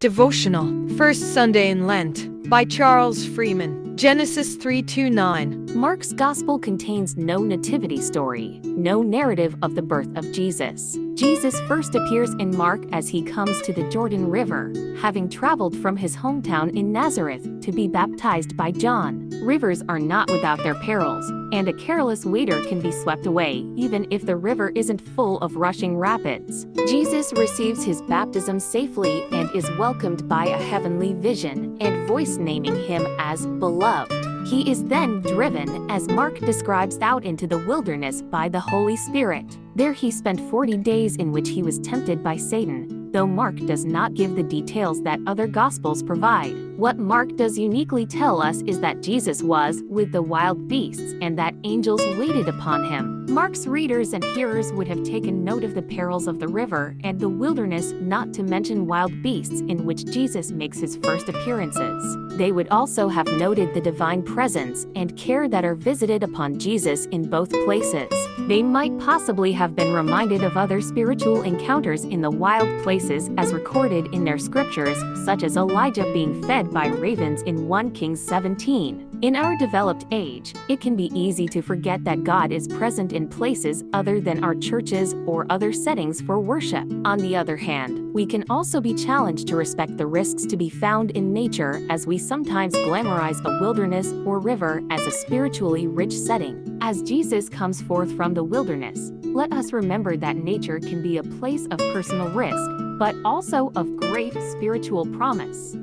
Devotional, First Sunday in Lent, by Charles Freeman, Genesis 3:29. Mark's Gospel contains no nativity story, no narrative of the birth of Jesus. Jesus first appears in Mark as he comes to the Jordan River, having traveled from his hometown in Nazareth to be baptized by John. Rivers are not without their perils, and a careless wader can be swept away even if the river isn't full of rushing rapids. Jesus receives his baptism safely and is welcomed by a heavenly vision and voice naming him as beloved. He is then driven, as Mark describes, out into the wilderness by the Holy Spirit. There he spent 40 days in which he was tempted by Satan, though Mark does not give the details that other Gospels provide. What Mark does uniquely tell us is that Jesus was with the wild beasts and that angels waited upon him. Mark's readers and hearers would have taken note of the perils of the river and the wilderness, not to mention wild beasts in which Jesus makes his first appearances. They would also have noted the divine presence and care that are visited upon Jesus in both places. They might possibly have been reminded of other spiritual encounters in the wild places as recorded in their scriptures, such as Elijah being fed by ravens in 1 Kings 17. In our developed age, it can be easy to forget that God is present in places other than our churches or other settings for worship. On the other hand, we can also be challenged to respect the risks to be found in nature, as we sometimes glamorize a wilderness or river as a spiritually rich setting. As Jesus comes forth from the wilderness, let us remember that nature can be a place of personal risk, but also of great spiritual promise.